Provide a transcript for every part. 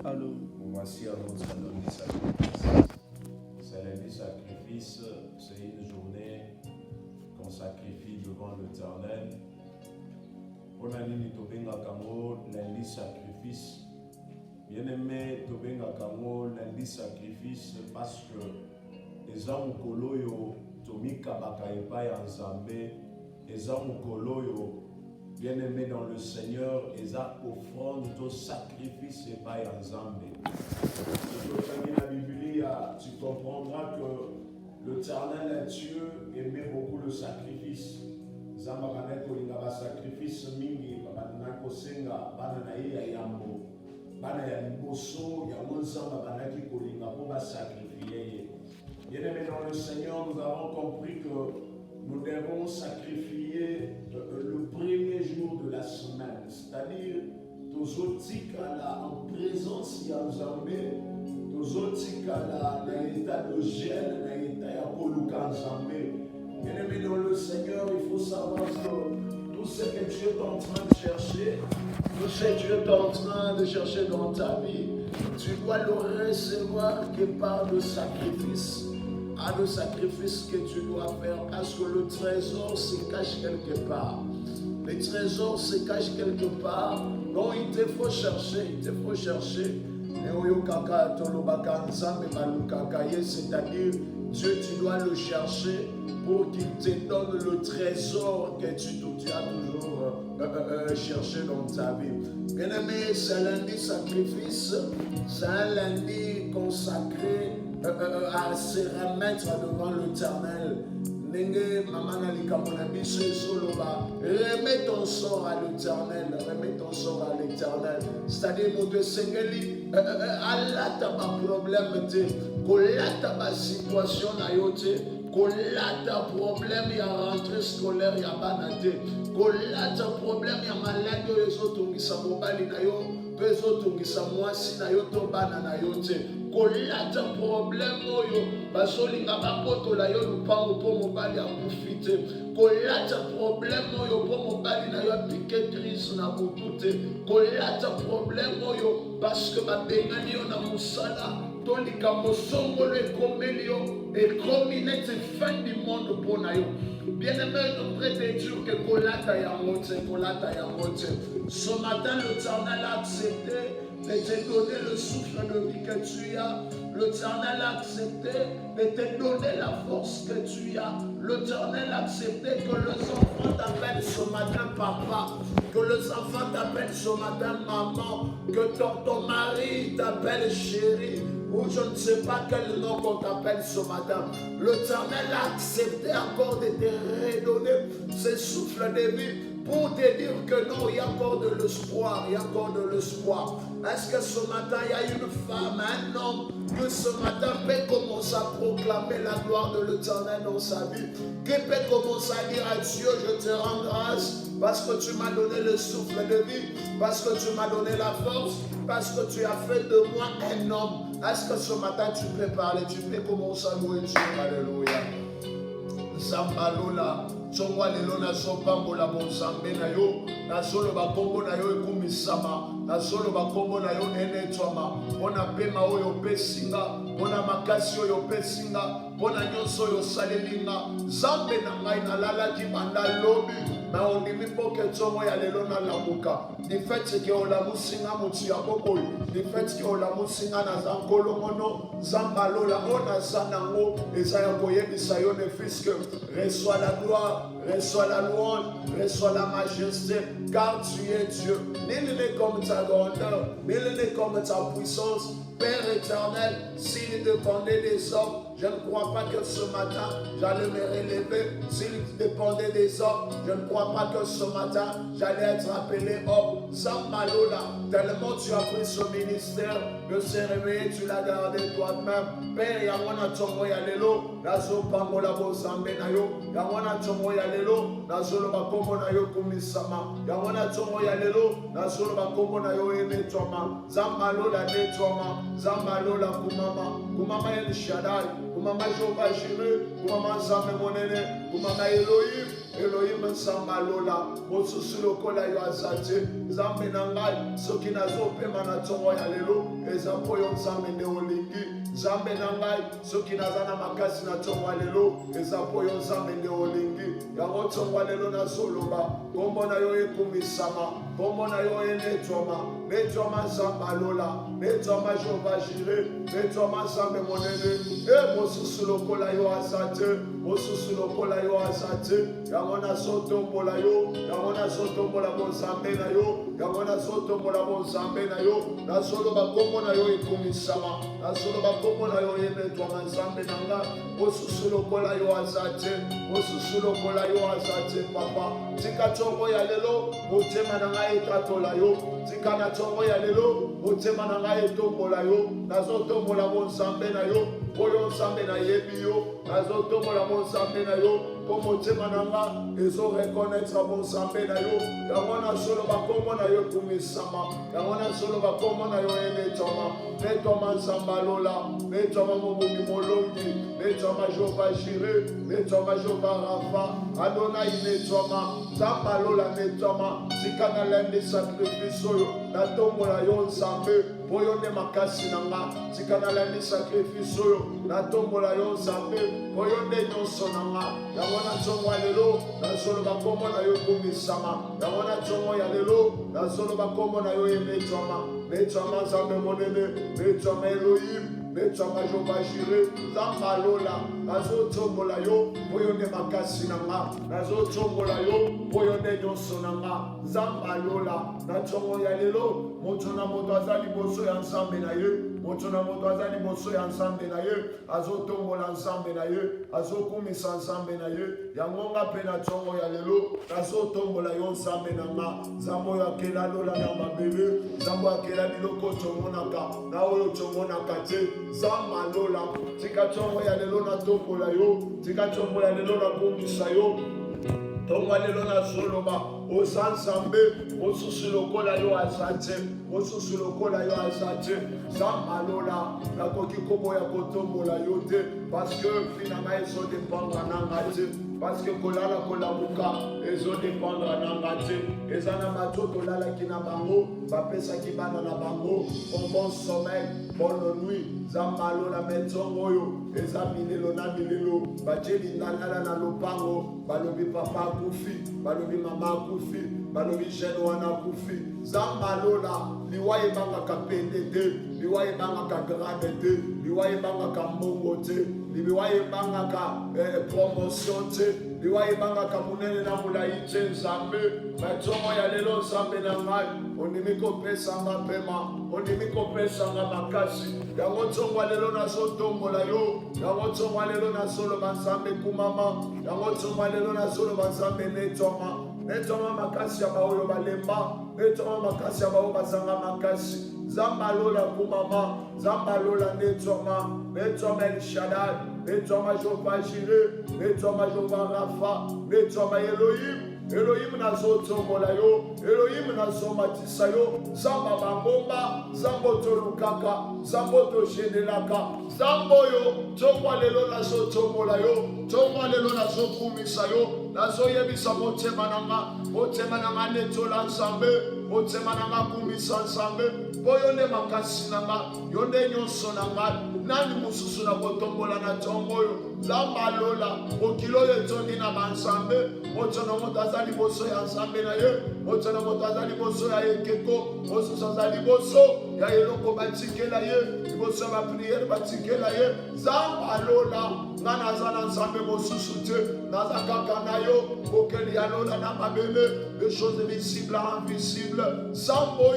Allô. Voici un autre lundi sacrifice. C'est lundi sacrifice, c'est une journée qu'on sacrifie devant l'Éternel. On a dit Tobenga Kango lundi sacrifice. Bien aimé Tobenga Kango lundi sacrifice parce que Eza mukolo yo tomika bakayepa ya Nzambe. Eza mukolo yo bien aimé dans le Seigneur, Eza offrande to sacrifice et pas ya Nzambe. Dans la Bible, tu comprendras que l'Éternel Dieu aimait beaucoup le sacrifice. Zamba kanet kolinga ba sacrifice mingi babana kosenga bana na ye ya yambo bana ya liboso ya monzamba banaki kolinga po ba sacrifier. Bien-aimés dans le Seigneur, nous avons compris que nous devons sacrifier le premier jour de la semaine, c'est-à-dire tozotikala en présence ya Nzambe, tozotikala na état de gêne, na état ya koluka Nzambe. Bien-aimés dans le Seigneur, il faut savoir que tout ce que Dieu est en train de chercher, tout ce que Dieu est en train de chercher dans ta vie, tu dois le recevoir que par le sacrifice. À le sacrifice que tu dois faire, parce que le trésor se cache quelque part. Le trésor se cache quelque part. Donc il te faut chercher, il te faut chercher. C'est-à-dire, Dieu, tu dois le chercher pour qu'il te donne le trésor que tu as toujours cherché dans ta vie. Bien-aimé, c'est un lundi sacrifice, c'est un lundi consacré à se remettre devant l'Éternel. Remets ton sort à l'Éternel, remets ton sort à l'Éternel. C'est-à-dire, mon Dieu, Seigneli, Allah t'a pas problème, kolata ba situation na yote, kolata problème ya rentrée scolaire ya banate, kolata problème ya maladie yo ezotungisa mobali na yo, pe ezotungisa mwasi na yo to bana na yote. Kolata problème oyo basolinga bakotola yo lupango po mobali akufite. Kolata problème oyo po mobali na yo apike crise na butute. Kolata problème oyo parce que babengani yo na musala tolika mosongolo ekomeli yo ekomi neti fin du monde mpo na yo. Bien-aimé, je prie de Dieu que kolata ya mote, kolata ya mote. Ce matin, l'Éternel a accepté de te donner le souffle de vie que tu as. L'Éternel a accepté de te donner la force que tu as. L'Éternel a accepté que les enfants t'appellent ce matin papa, que les enfants t'appellent ce matin maman, que ton mari t'appelle chérie, ou je ne sais pas quel nom qu'on t'appelle ce matin. L'Éternel a accepté encore de te redonner ce souffle de vie pour te dire que non, il y a encore de l'espoir, il y a encore de l'espoir. Est-ce que ce matin, il y a une femme, un homme, que ce matin peut commencer à proclamer la gloire de l'Éternel dans sa vie, qui peut commencer à dire à Dieu, je te rends grâce, parce que tu m'as donné le souffle de vie, parce que tu m'as donné la force, parce que tu as fait de moi un homme. Est-ce que ce matin, tu peux parler, tu peux commencer à louer Dieu, alléluia. Zambalola. Chongwa lelo na zopambola bonzambe na yo, na zolo bakombo na yo ekumisama, na zolo bakombo na yo enetwama, pona pema oyo pesinga, pona makasi oyo pesinga, pona nyonso oyo salelinga, zambe na ngai na lalaki banda lobi, na ondimi poke tongo ya lelo na lamuka, di fait ke olamusinga muti ya bokoy, di fait ke olamusinga na zankolo mono, zambalola ona zanango, ezaya koyebisa yo ne fils que reçois la gloire, reçois la louange, reçois la majesté, car tu es Dieu. Nul n'est comme ta grandeur, nul n'est comme ta puissance. Père éternel, s'il dépendait des hommes, je ne crois pas que ce matin j'allais me relever. S'il dépendait des hommes, je ne crois pas que ce matin j'allais être appelé homme. Zambalola, tellement tu as pris ce ministère de se réveiller, tu l'as gardé toi-même. Père, yamona tongo ya lelo, nazo pambola bozambe na yo. Yamona tongo ya lelo, nazo lo bakombo na yo kumisama. Yamona tongo ya lelo, nazo lo bakombo na yo enetwama. Zambalola netwama. Zambalola kumama, kumama El Shaddai, kumama Jehovah Jireh, kumama Nzambe monene, kumama Elohim, Elohim Nzamba lola, mosusu lokola yo azate, Nzambe nangai, soki nazopema na tongo ya lelo, eza po yo Nzambe nde olingi, Nzambe nangai, soki nazana makasi na tongo ya lelo, eza po yo Nzambe nde olingi, yango tongo ya lelo nazoloba, kombo na yo ekumisama, kombo na yo enetwama, netwama Nzamba lola, netwama Jehovah Jireh, netwama Nzambe monene, mosusu lokola yo azate, mosusu lokola yo azate, yango nazotombola yo, yango nazotombola bonzambe na yo, yango nazotombola bonzambe na yo, nazoloba kombo na yo ekumisama, nazoloba kombo na yo enetwama Nzambe nanga, mosusu lokola yo azate, mosusu lokola yo azate papa, tika tongo ya lelo, motema na ngai etatola yo, tika na tongo ya lelo, motema na ngai etombola yo, nazotombola bonzambe na yo, oyo Nzambe na yebi yo, nazotombola bonzambe na yo, po motema na nga ezo reconnaître bonzambe na yo, yango nazoloba kombo na yo ekumisama, yango nazoloba kombo na yo enetwama, netwama Nzamba lola, netwama mobungi molongi, netwama Jehovah Jireh, netwama Jehovah Rapha, Adonai netwama, Nzamba lola netwama, tika nalembi sacrifice oyo, natombola yo Nzambe, po yo nde makasi na nga, tika nalembi sacrifice oyo, natombola yo Nzambe, po yo nde nyonso na nga, yango na ntongo ya lelo, nazoloba kombo na yo ekumisama, yango na ntongo ya lelo, nazoloba kombo na yo enetwama, netwama Nzambe monene, netwama Elohim, netwama Jehovah Jireh, Nzamba lola, nazotombola yo, po yo nde makasi na nga, nazotombola yo, po yo nde nyonso na nga, Nzamba lola, na ntongo ya lelo, moto na moto aza liboso ya Nzambe na ye, moto na moto aza liboso ya Nzambe na ye, azotombola Nzambe na ye, azokumisa Nzambe na ye, yango nga mpe na ntongo ya lelo, nazotombola yo Nzambe na nga, Nzambe oyo akela lola na mabele, Nzambe oyo akela biloko tomonaka, na oyo tomonaka te, Nzamba lola, tika ntongo ya lelo natombola yo, tika ntongo ya lelo nakumisa yo, ntongo ya lelo nazoloba, oza Nzambe, mosusu lokola yo azate, mosusu lokola yo azate, Nzamba lola, nakoki koboya kotombola yo te, parce que fi na ngai ezodépendre na ngai te, parce que kolala kolamuka ezodépendre na ngai te, eza na bato tolalaki na bango, bapesaki bana na bango, bon sommeil, bonne nuit, Nzamba lola mentongo oyo, eza milelo na milelo, batie lindangala na lopango, balobi papa akufi, balobi mama akufi, balobi jeune wana akufi, Nzamba lola, liwa ebangaka pende te, liwa ebangaka grade te, liwa ebangaka mbongo te, liwa ebangaka promotion te, liwa ebangaka munene na molai te Nzambe, batongo ya lelo Nzambe na ngai, ondimi kopesanga pema, ondimi kopesanga makasi, yango ntongo ya lelo nazotombola yo, yango ntongo ya lelo nazoloba Nzambe kumama, yango ntongo ya lelo nazoloba Nzambe netwama, netwama makasi ya baoyo balemba, netwama makasi ya baoyo bazanga makasi, Nzamba lola kumama, Nzamba lola netwama, netwama El Shaddai, netwama Jehovah Jireh, netwama Jehovah Rapha, netwama Elohim, Elohim nazotombola yo, Elohim nazomatisa yo, Nzamba bangomba, Nzambo tolukaka, Nzambo toshenelaka, Nzambo yo, tongwa lelo nazotombola yo, tongwa lelo nazokumisa yo, nazoyebisa motema nanga netola Nzambe, motema nanga kumisa Nzambe, po yo nde makasi nanga, yo nde nyonso nanga, nani mususu na kotombola na tongo oyo, Nzamba lola, mokili oyo etondi na banzambe, moto na moto aza liboso ya Nzambe na ye, moto na moto aza liboso ya ekeko, mosusu aza liboso ya eloko batikela ye, liboso ya bapriere batikela ye, Nzamba lola, nga naza na Nzambe mosusu te, naza kaka na yo, mokeli ya lola na mabele, les choses visibles à invisibles, Nzambo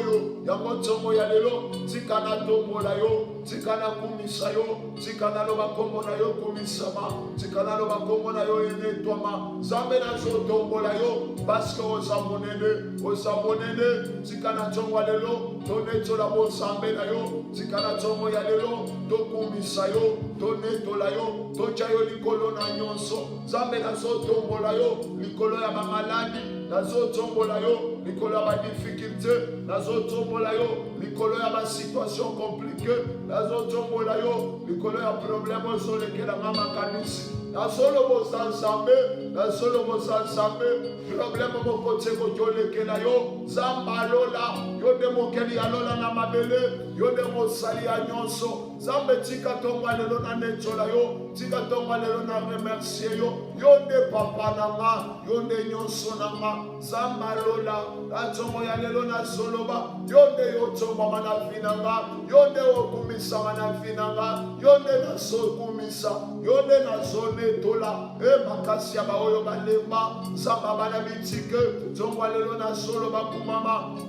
yo, yango ntongo ya lelo, tika na tombola yo, tika na kumisa yo, tika na loba kombo na yo kumisama, tika na loba kombo na yo enetwama, Nzambe nazotombola yo, parce que oza monene, tika na ntongo ya lelo, tonetola bonzambe na yo, tikala tongo ya lelo, tokumisa yo, tonetola yo, totia yo likolo na nyonso, Nzambe nazotombola yo, likolo ya bamaladi, nazotombola yo, likolo ya badifficulté, nazotombola yo, likolo ya basituation compliquée, nazotombola yo, likolo ya problème ozolekela nga makanisi, nazolobosa Nzambe, nazolobosa Nzambe, problème moko te kokiolekela yo, Nzambe alola, yo nde mokeli alola na mabele, yo nde mosali ya nyonso, Nzambe tika tonga lelo na netola yo, tika tonga lelo na remercier yo, yo nde papa na nga, yo nde nyonso na nga, Nzambe alola, atongo ya lelo na soloba, yo nde yo tombama na vi na nga, yo nde okumisama na vi na nga, yo nde nazokumisa, yo nde nazonetola, makasi ya baoyo balemba, Nzambe bana bitike, tongo ya lelo na soloba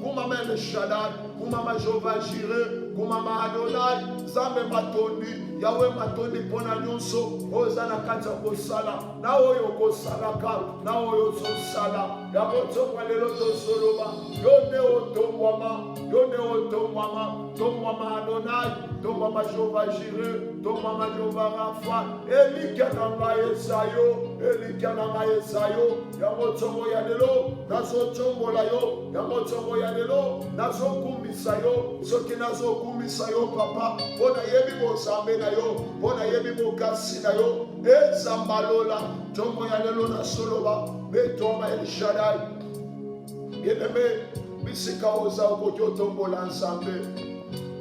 kumama El Shaddai, kumama Jehova Jireh, kumama Adonai, Nzambe matondi, Yahweh matondi pona nyonso, oza na kati ya kosala, na oyo kosalaka, na oyo zosala, yango tongo lelo tozoloba, yo nde otombwama, yo nde otombwama, tombwama Adonai, tombwama Jehova Jireh, tombwama Jehova Rapha, elika na ngai ezayo, elika na ngai ezayo, yango tongo ya lelo, nazotombola yo, yango tongo ya lelo, nazokumbisa yo, soki nazokumbisa yo papa, pona yebi bozambe na yo, pona yebi bokasi na yo, ezambalola, tongo ya lelo na soloba, betoma El Shaddai, bien-aimé, bisika oza okoki otombola Nzambe,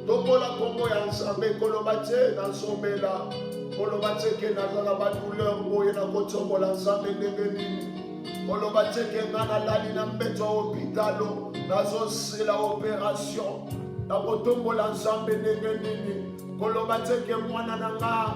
tombola kombo ya Nzambe, koloba te nazomela, koloba te ke nazala badouleur boye na kotombola Nzambe ndenge nini, koloba te ke nga nalali na mbeto ya hopitalo, nazosila opération, na kotombola Nzambe ndenge nini, koloba te ke mwana na nga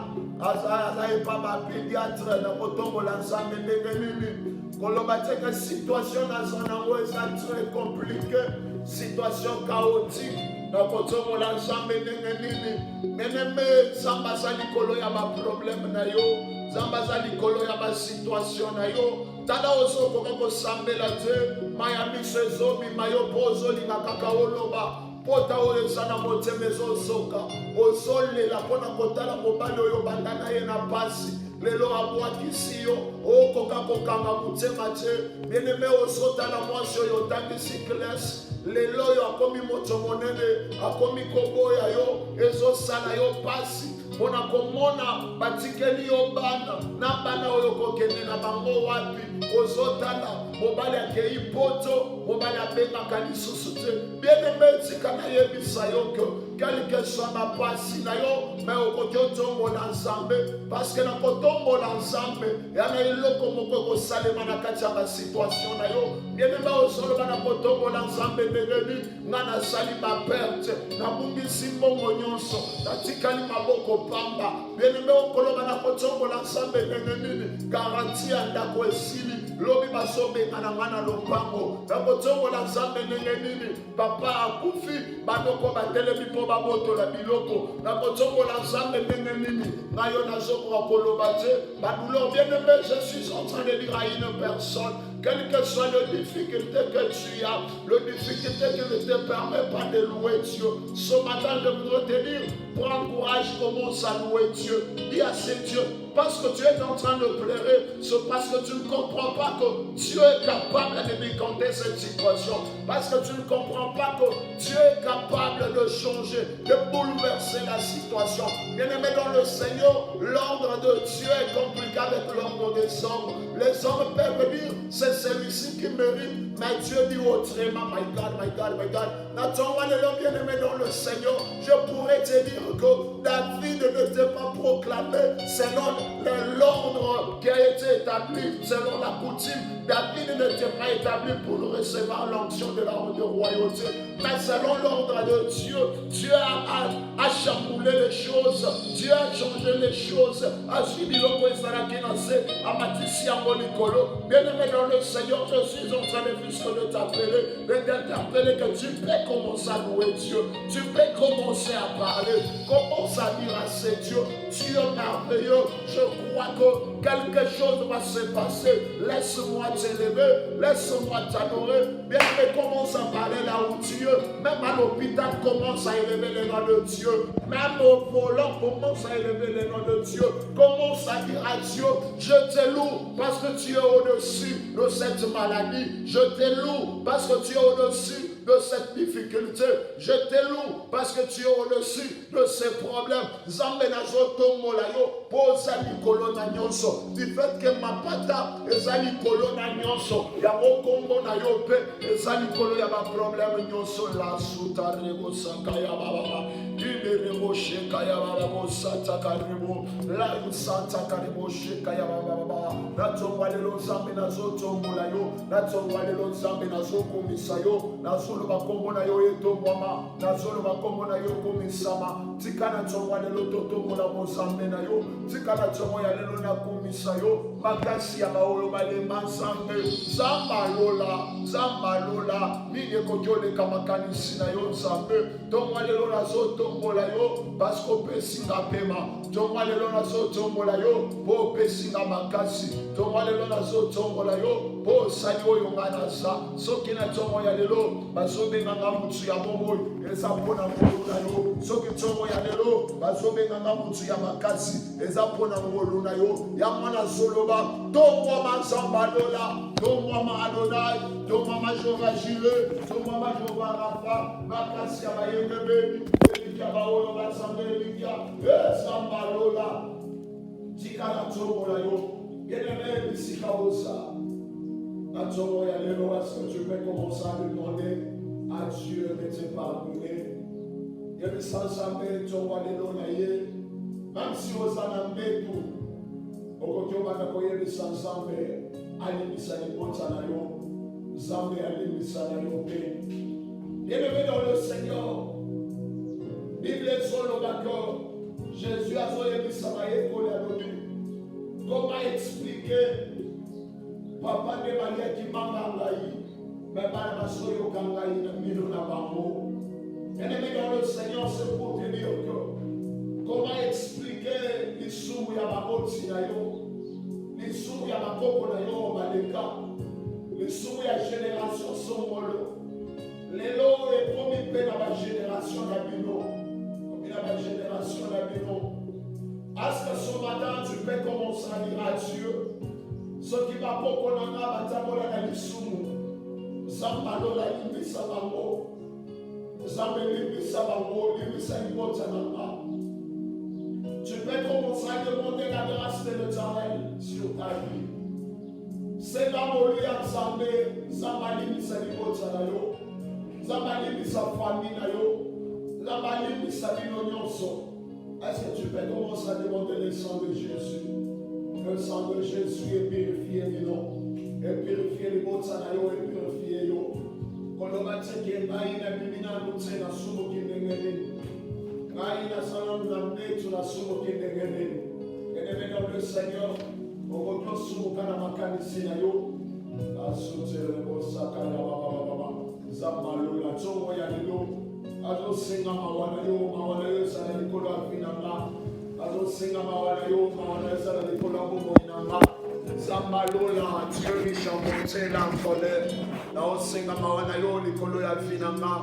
aza epa bapédiatre, na kotombola Nzambe ndenge nini, koloba te ke situation naza nango eza très compliqué, situation chaotique, na kotombola Nzambe ndenge nini, bien-aimé, Nzambe aza likolo ya baproblème na yo, Nzambe aza likolo ya basituation na yo, tala ozokoka kosambela te, maya miso ezobima yo mpo ozolinga kaka oloba, pota oyo eza na motema ezozoka, ozolela mpona kotala mobali oyo banda na ye na pasi, lelo abwakisi yo, okoka kokanga motema te, bien-aimé ozotala mwasi oyo otangisi klase, lelo oyo akomi moto monene, akomi koboya yo, ezosala yo pasi, mpona komona batikeli yo bana, na bana oyo kokende na bango wapi, ozotala mobali akei poto, mobali abengaka lisusu te, bien-aimé tika nayebisa yo ke quel que soit mapasi na yo, me okoki otombola Nzambe, parce que na kotombola Nzambe yana eloko moko ekosalema na kati ya basituation na yo, bien-aimé ozoloba na kotombola Nzambe ndenge nini, nga nasali baperte, nabungisi mbongo nyonso, natikali maboko pamba, bien-aimé okoloba na kotombola Nzambe ndenge nini, garanti ya ndako esili, lobi basobenga na nga na lopango, na kotombola Nzambe ndenge nini, papa akufi, banoko batelemi mpo babotola biloko, na kotombola Nzambe ndenge nini, nga yo nazokoka koloba te, badouleur bien-aimé, je suis en train de dire à une personne, quelle que soit le difficulté que tu as, le difficulté qui ne te permet pas de louer Dieu, ce matin je voudrais te dire, prends courage, commence à louer Dieu, dis à ce Dieu, parce que tu es en train de pleurer, c'est parce que tu ne comprends pas que Dieu est capable de décanter cette situation, parce que tu ne comprends pas que Dieu est capable de changer, de bouleverser la situation. Bien-aimé dans le Seigneur, l'ordre de Dieu est compliqué avec l'ordre des hommes. Les hommes peuvent dire, c'est celui-ci qui mérite, mais Dieu dit autrement, my God, my God, my God. Nathan, bien-aimé dans le Seigneur, je pourrais te dire que David n'était pas proclamé selon l'ordre qui a été établi, selon la coutume. David n'était pas établi pour recevoir l'onction de la royauté, mais selon l'ordre de Dieu, Dieu a chamboulé les choses, Dieu a changé les choses, a suivi le bien-aimé dans le Seigneur, je suis en train de t'appeler que tu peux commencer à louer Dieu, tu peux commencer à parler, commence à dire à ces dieux, Dieu merveilleux, je crois que quelque chose va se passer. Laisse-moi t'élever, laisse-moi t'adorer. Bien que commence à parler là où Dieu, même à l'hôpital, commence à élever les noms de Dieu. Même au volant, commence à élever les noms de Dieu. Commence à dire à Dieu, je te loue parce que tu es au-dessus de cette maladie. Je te loue parce que tu es au-dessus de cette difficulté. Je te loue parce que tu es au-dessus de ces problèmes. Zambe nazo tombola yo, posa likolo na nyonso. Du fait que ma pata eza likolo na nyonso. Ya mokombo na yo pe eza likolo ya ba problème nyonso. La suta rebo sakaya baba. Ide rebo shekaya baba sata karebo. La santa karebo shekaya baba. Natomba lelo zambe nazo tombola yo. Natomba lelo zambe nazo komisa yo. Nazolo bakombo na yo etombwama. Nazolo bakombo na yo komisama. Tikana tomba lelo totombola mozambe na yo. Tikana tombo ya lelo na komisa yo. Makasi ya baoyo balemba nzambe. Zamba lola. Mine kokyole kamakanisi na yo nzambe. Tomba lelo nazo tombola yo. Basko pesinga pema. Tomba lelo nazo tombola yo. Po pesinga makasi. Tomba lelo nazo tombola yo. Po sani oyo nganaza. Soki na tombo ya lelo. Bazobenga nga mutu ya bomoi. Eza pona ngolu na yo. Soki tombo ya lelo. Bazobenga nga mutu ya makasi. Eza pona ngolu na yo. Ya mwana zoloba. Tombo mazamba lola. Tombo ma Adonai. Tombo ma Jova Jire. Tombo ma Jova Rafa. Makasi ya bayekebe. Elikia baoyo bazambe elikia. Ezamba lola. Tikana tombo na yo. Bien-aimé, bisika osa. Est-ce que tu peux commencer à demander à Dieu de te pardonner? Même si vous en avez tout, bien-aimé dans le Seigneur, Bible est sur le d'accord. Jésus a dit comment expliquer Papa de Maria qui m'a mais pas la soyo kangai na mino na bango. Ennemi dans le Seigneur, c'est pour te dire que comment expliquer l'issue ya bakoti na yo, l'issue ya bakoko na yo baleka, l'issue ya génération somolo. Lelo est promis pe na ba génération na bino, na ba génération na bino. Est-ce que ce matin tu peux commencer à dire à Dieu? Ce qui va pas qu'on a batamola na lisumu zamba lola limbisa bango zamba limbisa bango limbisa libota nanga. Tu peux commencer à demander la grâce de l'Éternel sur ta vie. C'est là où lui a zambé zamba limbisa libota na yo zamba limbisa famille na yo zamba limbisa bino nyonso. Est-ce que tu peux commencer à demander le sang de Jésus? Le sang de Jésus est purifié, non? Et purifié les mots de Sanayo et purifié yo. Quand on va dire qu'il y a une bimina, nous sommes dans sumo qui n'est pas Raïna salam namne, tu la sumo qui n'est pas et dans le Seigneur, on retrouve sumo kanamakani sinayo. La soute le bosaka ya baba. Zamalo la tongo ya lilo. Azo singa mawana yo sana nikolo afinanga. Azo singa mawana yo sana nikolo afinanga. Zambalola, Dieu riche en bonté, là en colère. Là on singa mawana yo nikolo afinanga.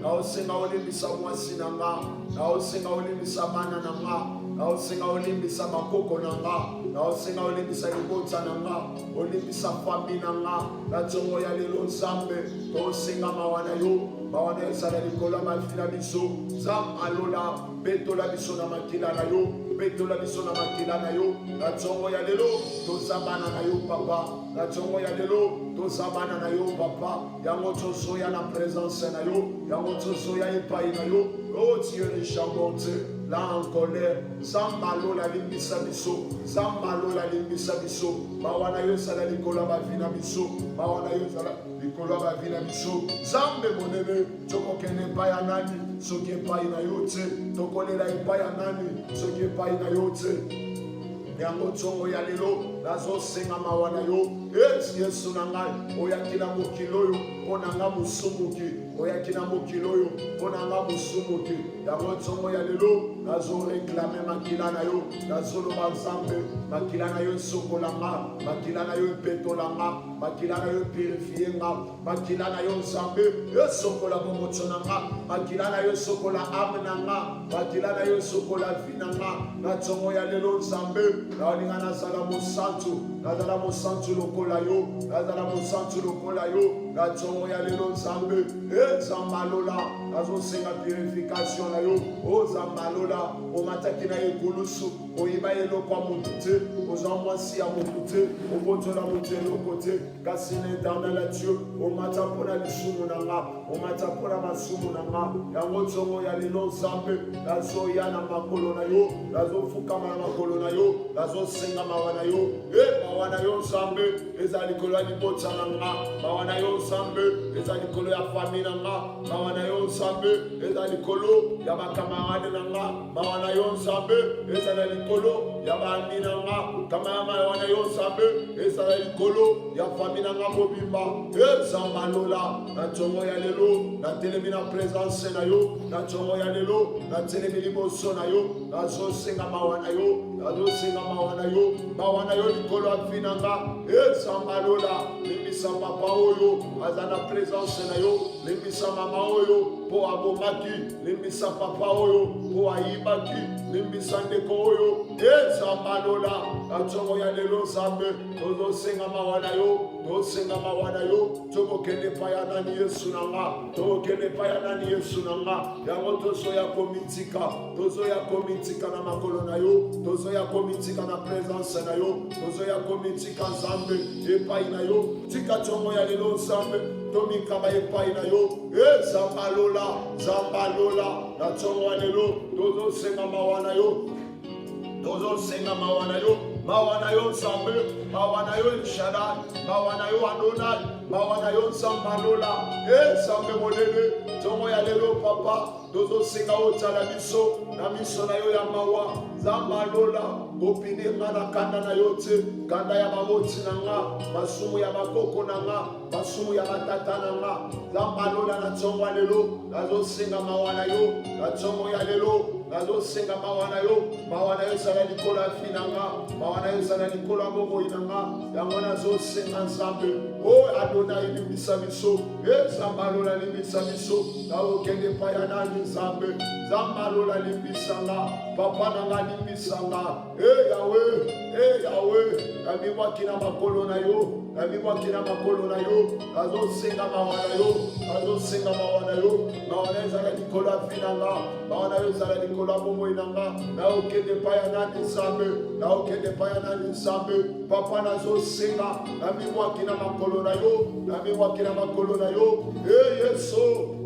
Là on singa olimbisa mwasinanga. Là on singa olimbisa manananga. Là on singa olimbisa makoko nanga. Là on singa olimbisa libota nanga. Olimbisa famille nanga. La tongo ya lelo zambe. To singa mawana yo. Mawana yo sana nikolo mafina biso. Zam alola. Beto la biso na makila na yo. Beto la biso na makila na yo. La tongo ya lelo. To zabana na yo papa. La tongo ya lelo. To zabana na yo papa. Yango to soya na présence na yo. Yango to soya epai na yo. Oh Dieu riche en bonté. Là en colère, Zambalo la limbisa biso, Zambalo la limbisa biso, Mawana yo sala likola bavina biso, Mawana yo sala likola bavina biso, Zambe monene, Toko kene paya nani, Soke paya na yote, Toko lela paya nani, Soke paya na yote. Yango tongo ya lelo nazo senga mawana yo eti Yesu nangai oyakila mokilo yo onanga musumuki oyakina mokiloyo ponanga musumuki yango nzongo ya lelo nazo réclame makila na yo nazo loba nzambe makila na yo sokolanga makila na yo petolanga makila na yo purifie nga makila na yo nzambe yo sokola bomotso nanga makila na yo sokola ame nanga makila na yo sokola vi nanga na nzongo ya lelo nzambe naolinga nazala mosantu nazala mosantu lokola yo nazala mosantu lokola yo na nzongo ya lelo nzambe nzambalola nazosenga purification na yo ozambalola omataki na ekulusu oyiba eloko ya motu te ozwa mwasi ya motu te obotola motu eloko te kasi na éternel ya dieu omata mpona lisumu na nga omata mpona masumu na nga yango nzongo ya lelo nzambe nazoya na makolo na yo nazofukama na makolo na yo nazosenga mawa na yo mawa na yo nzambe eza likolo ya libota na nga mawa na yo nzambe eza likolo ya fami na nga mawa na yo nzambe eza likolo ya bakamarade na nga mawa na yo nzambe eza na likolo ya baami na nga kama mawa na yo nzambe eza na likolo ya fami na nga mobimba ezambalola na ntongo ya lelo natelemi na présence na yo na ntongo ya lelo natelemi liboso na yo nazosenga mawa na yo nazosenga mawa na yo likolo ya vi na nga ezambalola limbisa papa oyo aza na présence na yo limbisa mama oyo mpo abomaki limbisa papa oyo mpo ayibaki limbisa ndeko oyo ezambalola na ntongo ya lelo nzambe tozosenga mawa na yo tosenga mawa na yo tokokende epai ya nani yesu na nga tokokende epai ya nani yesu na nga yango tozoya komitika na makolo na yo tozoya komitika na présence na yo tozoya komitika nzambe epai na yo tika ntongo ya lelo nzambe tomikaba epai na yo zambalola na ntongo ya lelo tozosenga mawa na yo tozosenga mawa na yo nzambe mawa na yo elshadai mawa na yo adonai mawa na yo nzambalola nzambe monene ntongo ya lelo papa tozosenga otala biso na miso na yo ya mawa nzambalola opine nga na kanda na yo te kanda ya baboti na nga masumu ya bakoko na nga masumu ya batata na nga nzambalola na ntongo ya lelo nazosenga mawa na yo na ntongo ya lelo nazosenga mawa na yo ezala likolo ya fi na nga mawa na yo ezala likolo ya bomoi na nga yango nazosenga nzambe adonai limbisa biso nzambalola limbisa biso nakokende epai ya nani nzambe nzambalola limbisa nga papa na nga limbisa nga yawe namibwaki na makolo na yo nazosenga mawa na yo mawa na yo ezala likolo ya fi na nga mawa na yo ezala likolo ya bomoi na nga nakokende epai ya nani nzambe papa nazosenga namibwaki na makolo na yo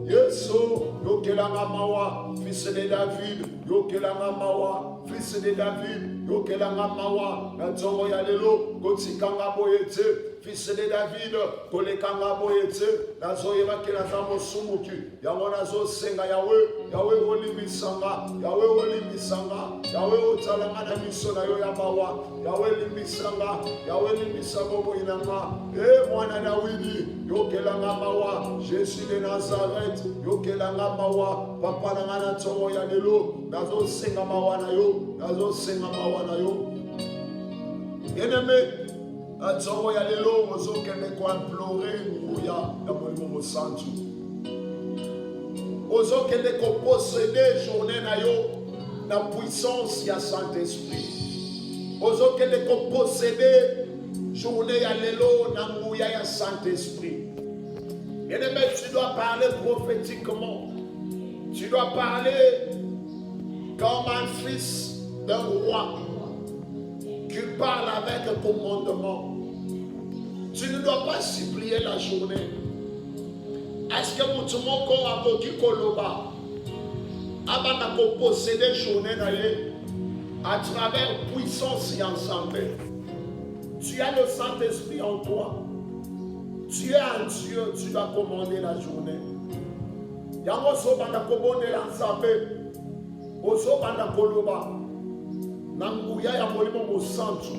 yesu yokelanga mawa fils de david yokelanga mawa fils de david yokelanga mawa na ntongo ya lelo kotikanga boye te fils de david kolekanga boye te nazoyebaki naza mosumuki yango nazosenga yawe olimbisanga yawe otalanga na miso na yo ya mawa yawe limbisa bomoi na nga mwana dawidi yokelanga mawa jésus de nazareth yokelanga mawa papa na nga na ntongo ya lelo nazosenga mawa na yo bien-aimé na ntongo ya lelo ozokende koimplore nguya ya molimo mosantu ozokende koposede journée na yo na puissance ya Saint-Esprit ozokende koposede journée ya lelo na nguya ya Saint-Esprit. Bien-aimé, tu dois parler prophétiquement. Tu dois parler comme un fils d'un roi qui parle avec un commandement. Tu ne dois pas supplier la journée. Est-ce que mutu moko akoki koloba abana ko posséder journée na ye à travers puissance et ensemble? Tu as le Saint-Esprit en toi. Tu es un Dieu, tu dois commander la journée. Yango so banda kobonde ensemble. Oso banda koloba nanguya ya molimo mosantu.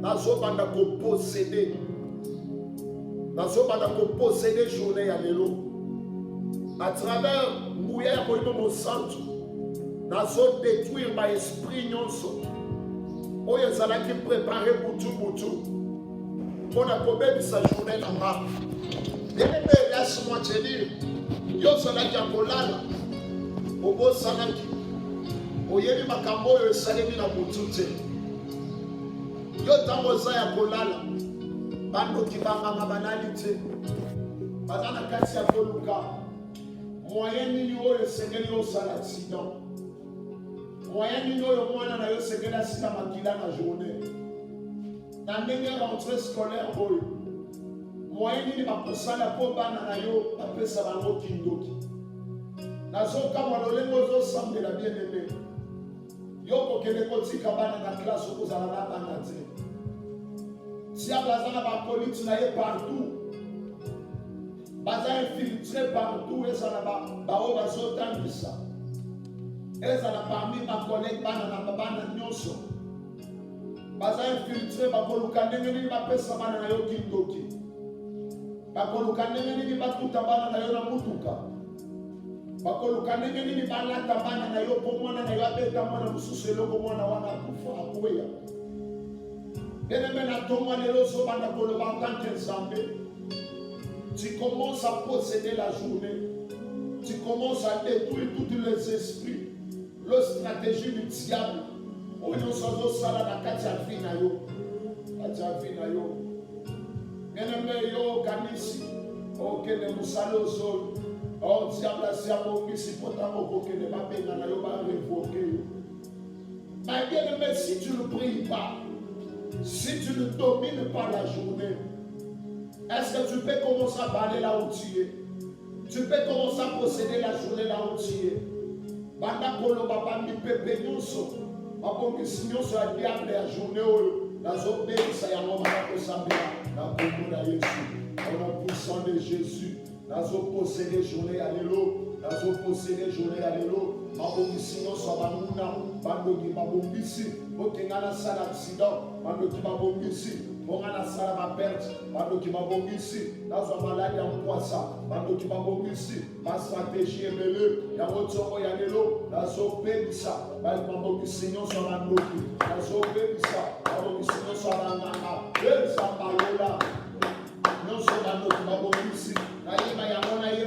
Nazo banda ko posséder. Nazo banda ko posséder journée ya lelo. À travers mouillé ya kolimo mo santu nazo détruire ba esprit nyonso oyo ezalaki préparé butu mpona kobebisa journée na nga. Bien-aimé, laisse-moi te dire, yo ozalaki ya kolala obosanaki oyebi makambo oyo esalemi na butu te. Yo ntango oza ya kolala bandoki banganga balali te, baza na kati ya koluka moyen nini oyo esengeli osala accident, moyen nini oyo mwana na yo esengeli asila makila na journée na ndenge ya rentrée scolaire oyo, moyen nini bakosala mpo bana na yo bapesa bango kindoki. Nazokamwa lolenge ozosambela bien-aimé, yo kokende kotika bana na classe okozala na bana te. Diable aza na bakolite na ye partout, baza infiltré partout, ezala bao bazotangisa, ezala parmi bakolege bana na bana nyonso, baza infiltré bakoluka ndenge nini bapesa bana na yo kindoki, bakoluka ndenge nini batuta bana na yo na mutuka, bakoluka ndenge nini balata bana na yo mpo mwana na yo abeta mwana mosusu eloko mwana wana akufa akweya. Bien-aimé, na tonga lelo sobanda koloba en tant qu'Nzambé, tu commences à posséder la journée, tu commences à détruire tous les esprits, la stratégie du diable. Oyo sozo sala na kati ya vie na yo, kati ya vie na yo. Bien-aimé, yo kanisi okende musala ozolo, o diable asi abongisi mpo ntango okokende babenga na yo barevoke yo. Mais bien-aimé, si tu ne pries pas, si tu ne domines pas la journée, est-ce que tu peux commencer à parler là où tu es? Tu peux commencer à posséder la journée là où tu es. Banda kolo baba mi pepe nyonso, babongisi nyonso ya diable ya journée oyo, nazobebisa yango bana kosambela na kombo na Yesu. Au nom puissant de Jésus, nazoposséder journée ya lelo, nazoposséder journée ya lelo. Babongisi nyonso bamuna, bandoki babongisi, bokengana sala accident, bandoki babongisi, bongana sala ba perte, bandoki babongisi, nazwa maladi ya mkwasa, bandoki babongisi, ma stratégie ebele, ya motongo ya lelo, nazopebisa, babongisi nyonso bandoki, nazopebisa, babongisi nyonso banganga, ezambalola, nyonso bandoki babongisi, nayeba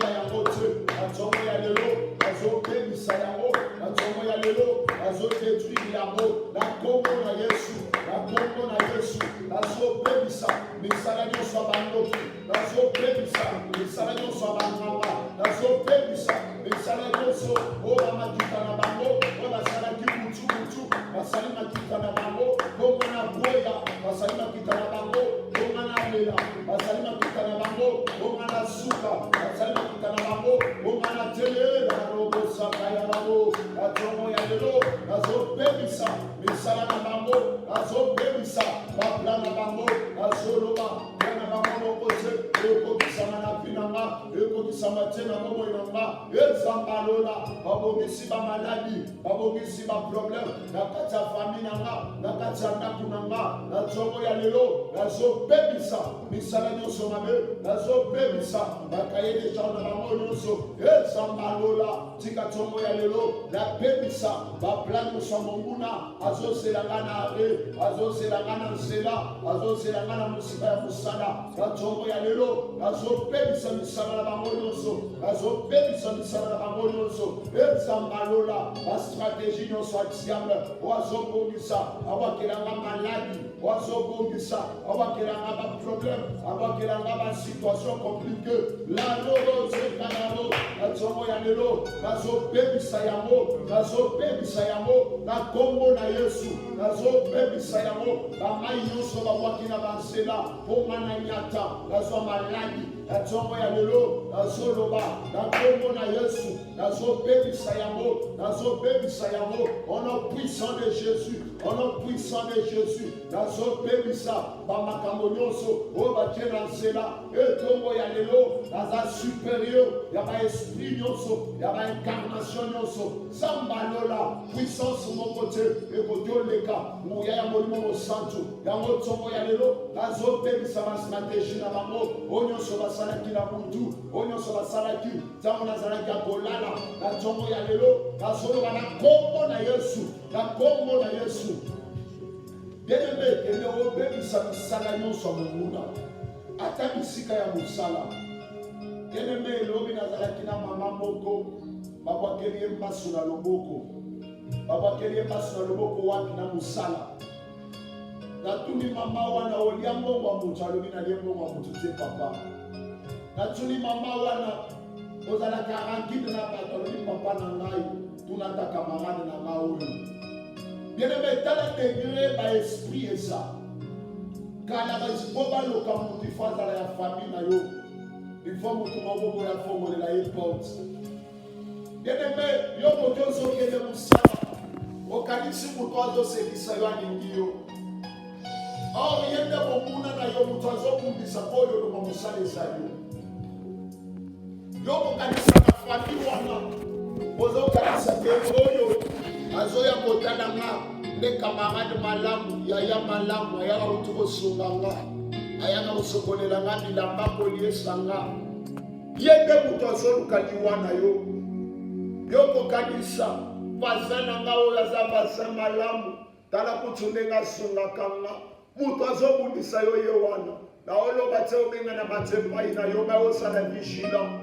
yango te, natongo ya lelo, nazopebisa yango, natongo ya lelo, nazodétruire yango, na kombo na Yesu, na kombo na Yesu, nazopebisa misala nyonso ya bandoki, nazopebisa misala nyonso ya banganga, nazopebisa misala nyonso oyo bamakita na bango, oyo basalaki butu, basali makita na bango, bongo na boya, basali makita na bango, bongo na lela, basali makita na bango, bongo na suka, basali makita na bango, bongo na tele, na robo saka ya bango, na tongo ya lelo, nazopebisa misala na bango, nazopebisa bapla na bango, nazoloba na bango lokote, ekokisama na pinanga, ekokisama te na bango inanga, ezambalola, babongisi ba maladi, babongisi ba problème, na kati ya famille nanga, na kati ya ndaku nanga, na tongo ya lelo, nazopebisa misala nyonso mabe, nazopebisa bakayede na bango nyonso, ezambalola, tika tongo ya lelo, napebisa baplan nyonso monguna, azozelanga na are, azozelanga na nzela, azozelanga na mosika ya mosala, na tongo ya lelo, nazopebisa misala na bango nyonso, nazopebisa misala na bango nyonso, ezambalola, ba stratégie nyonso ya diable, wazobongisa, awakelanga maladi, wazobongisa, awakelanga ba problème, awakelanga ba situation compliquée, la lolo zekanaro, na tongo ya lelo, nazopebisa yango, nazopebisa yango, na kombo na Yesu, nazopebisa yango, bamai nyonso bawaki na banzela, ponga na nyata, nazwa maladi, na tongo ya lelo, nazoloba, na kombo na Yesu, nazopebisa yango, nazopebisa yango, au nom puissant de Jésus, au nom puissant de Jésus, nazopebisa bamakambo nyonso oyo batie na nzela etombo ya lelo naza supérieur ya baesprit nyonso ya baincarnation nyonso zamba lola puissance moko te ekoki oleka nguya ya molimo mosantu yango ntongo ya lelo nazopebisa bastratégie na bango oyo nyonso basalaki na butu oyo nyonso basalaki ntango nazalaki ya kolala na ntongo ya lelo nazoloba na kombo na Yesu, na kombo na Yesu. Bien-aimé, kende obebisa misala nyonso ya monguna ata bisika ya mosala. Bien-aimé, elobi nazalaki na mama moko babwakeli ye maso na loboko, babwakeli ye maso na loboko wapi na mosala. Natuni mama wana olia mbongo ya moto alobi nalie mbongo ya moto te papa. Natuni mama wana ozalaka rankide na bato alobi papa na ngai tunata camarade na nga oyo. Bien-aimé, tala degré ba esprit eza kala baziko baloka moto ifo azala ya famille na yo ifo moto moko ya fongolela ye porte. Bien-aimé, yo moto ozokende mosala okanisi moto azosekisa yo alingi yo or ye nde komuna na yo moto azokundisa mpo oyo oloba mosala eza yo kokanisa na famille wana ozokanisa te oyo azoya kotala nga nde camarade malamu yaya malamu ayaka uti kosunga nga ayaka kosokolela nga bilamba koliesa nga ye nde moto azoluka liwa na yo yo kokanisa vaza na nga oyo aza vaza malamu tala kutu ndenge asungaka nga moto azobundisa yo ye wana na oloba te obenga na batepai na yo baosala vigilant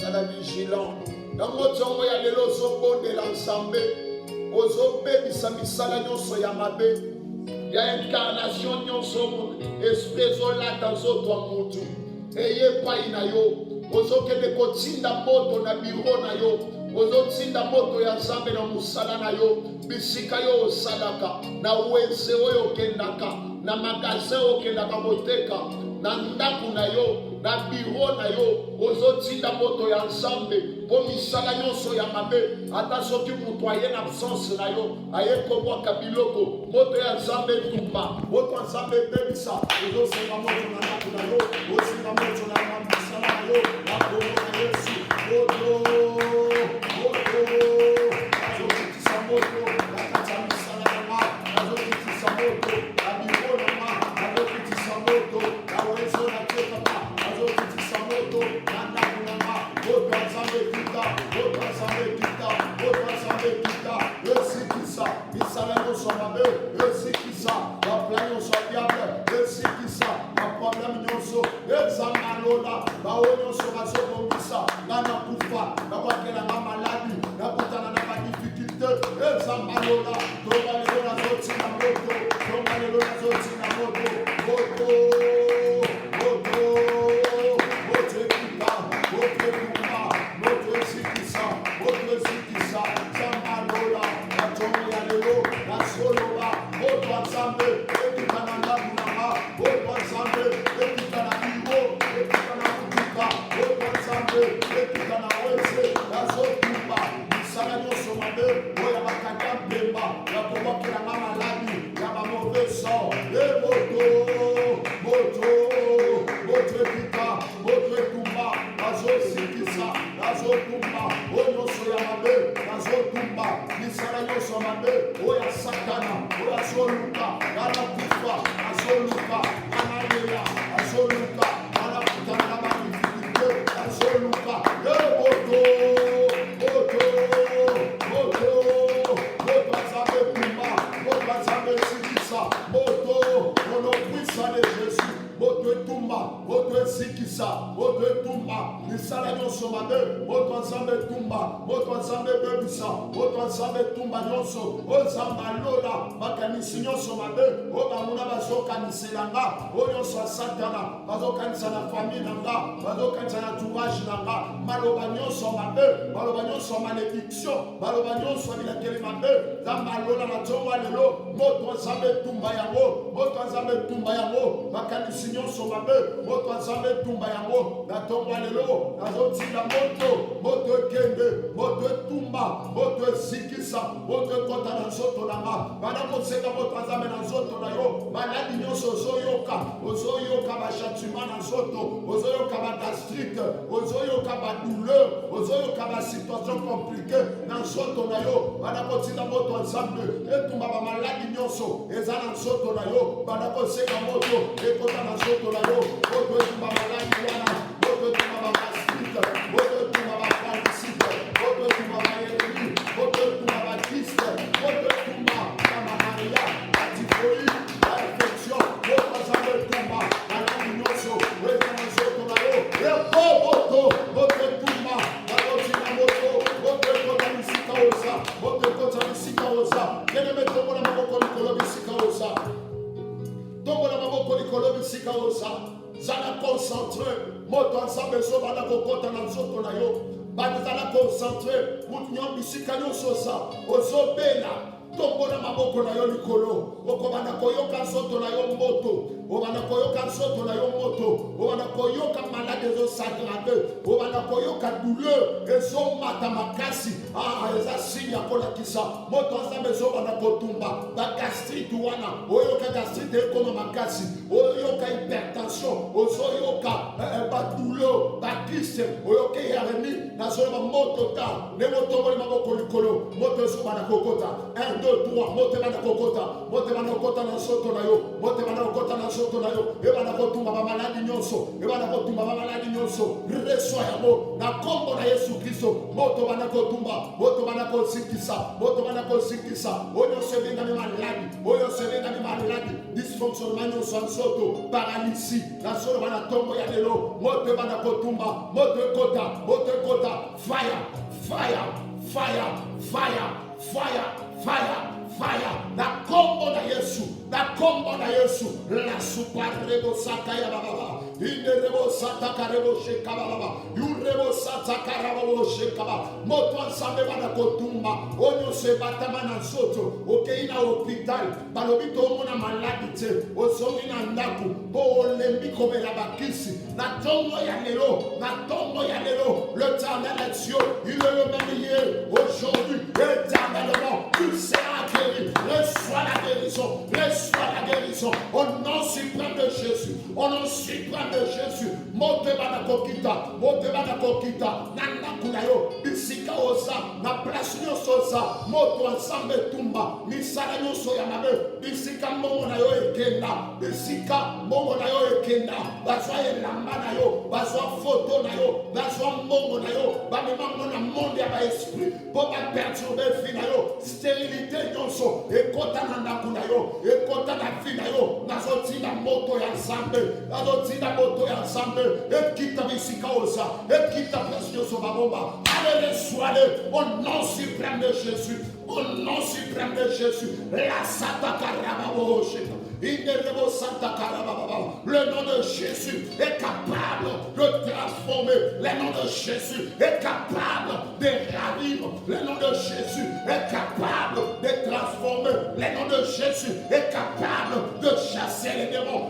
sala vigilant yango ntongo ya lelo ozobondela nzambe ozobebisa misala nyonso ya mabe ya incarnation nyonso esprit ezolata nzoto ya motu eye epai na yo ozokende kotinda moto na biro na yo ozotinda moto ya nzambe na mosala na yo bisika yo osalaka na weze oyo okendaka na magazin oyo okendaka koteka na ndako na yo na biro na yo ozotinda moto ya nzambe mpo misala nyonso ya mabe ata soki moto aye na absence na yo aye kobwaka biloko moto ya nzambe etumba moto ya nzambe ebebisa ozosenga moto na ndako na yo osenga moto na misala na yo na kombo na Yesu azokitisa moto na kati ya misala na nga azokitisa moto na biro na nga azokitisa moto na wezo na tekaka azokitisa moto na ndako na nga moto ya nzambe kita moto ya nzambe kita moto ya nzambe kita esikisa misala nyonso mabe esikisa baplan nyonso ya diable esikisa baproblème nyonso ezanga lola baoyo nyonso bazobongisa nga na kufa nakwakelanga maladi nakutana na badifficulté ezanga lola tonga lelo nazotina moto tonga lelo nazotina moto moto bazokaniselanga oyo so satana bazokanisa na famille nanga bazokanisa na entourage nanga maloba nyonso mabe maloba nyonso malédiction maloba nyonso bilakeli mabe nzambe alona na ntongo lelo moto nzambe etumba yango moto nzambe etumba yango makanisi nyonso mabe moto nzambe etumba yango na ntongo lelo nazotinda moto ekende moto etumba moto ezikisa moto ekota na nzoto nanga bana kosenga moto nzambe na nzoto na yo maladi nyonso ozoyoka bachâtiment na nzoto ozoyoka bagastrite ozoyoka badouleur ozoyoka basituation compliqué na nzoto na yo bana kotinda moto nzambe etumba bamaladi nyonso eza na nzoto na yo bana kosenga moto ekota na nzoto na yo moto etumba maladi wana moto etumba bagastrite moto etumba baparasite moto etumba baeremi moto etumba bakiste moto etumba bamamaria batifoi bainfection moto nzambe etumba maladi nyonso eza na nzoto na yo epo moto etumba bakotina moto ekota bisika oza moto ekota bisika oza keneme tombola maboko likolo bisika oza tombola maboko likolo bisika oza zala concentré moto nzambe ezobanda kokota na nzoto na yo bazala concentré mutu nyonso bisika nyonso oza ozobela tombola maboko na yo likolo okobanda koyoka nzoto na yo moto obanda koyoka nzoto na yo moto obanda koyoka malade ezosagrade obanda koyoka douleur ezomata makasi eza signe ya kolakisa moto nzambe ezobanda kotumba bagastrite wana oyoka gastrite ekoma makasi oyoka hypertension ozoyoka badouleur bakiste oyoka yaremi nazoloba moto ta ndenge otomboli maboko likolo moto ezobanda kokota 1 2 3 moto ebanda kokota moto ebanda kokota na nzoto na yo moto ebanda kokota na nzoto na yo ebanda kotumba bamaladi nyonso ebanda kotumba bamaladi nyonso reswa yango na kombo na Yesu Kristo moto banda kotumba moto banda kosikisa moto banda kosikisa oyo sebengami maladi oyo sebengami maladi dysfonctionnement nyonso ya nzoto paralysie na solo bana tombo ya lelo moto banda kotumba moto ekota fire fire fire fire fire fire fire na kombo na Yesu la suparebo sata ya baba inderebo sata karebo sheka baba yurebo sata karabo sheka baba moto nzambe bana kotumba onyo se batama na nzoto okei na hospital balobi to mona maladi te osongi na ndaku bo olembi komela bakisi na tongo ya lelo le temps d'élection il est le même hier aujourd'hui éternellement tu seras guéri reçois la guérison au nom suprême de Jésus mote bana kokita nanda kunayo bisika oza na place nyonso oza moto nzambe tumba misala nyonso ya mabe bisika mbongo na yo ekenda bazwa elamba na yo bazwa foto na yo bazwa mbongo na yo bamemango na monde ya baesprit po baperturbe fi na yo stérilité nyonso ekota na ndaku na yo ekota na fi na yo nazotinda moto ya nzambe ekita bisika oza ekita place nyonso babomba allez reçois-le au nom suprême de Jésus la sata karababo le nom de Jésus est capable de transformer. Le nom de Jésus est capable de ravir. Le nom de Jésus est capable de transformer. Le nom de Jésus est capable de chasser les démons.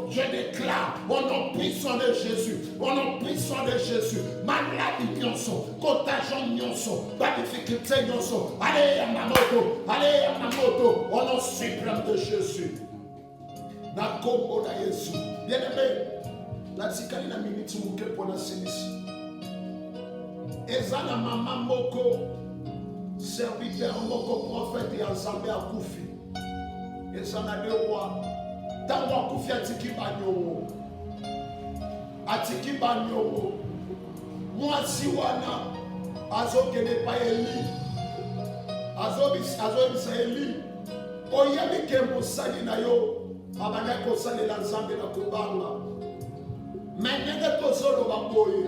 Je déclare au nom puissant de Jésus, maladie nyonso, contagion nyonso, difficulté nyonso, allez à ma moto, au nom suprême de Jésus. Na kombo na Yesu. Bien-aimé, la tikali na minute muke pona sinisi. Ezana mama moko, serviteur moko, prophète ya Nzambe akufi. Ezana dewa, tango akufi atiki banyo. Mwasi wana azokene pa Eli. Azobisa Eli. Oyebi ke mosali na yo abanda kosalela Nzambe na kobanga menenge tozoloba boye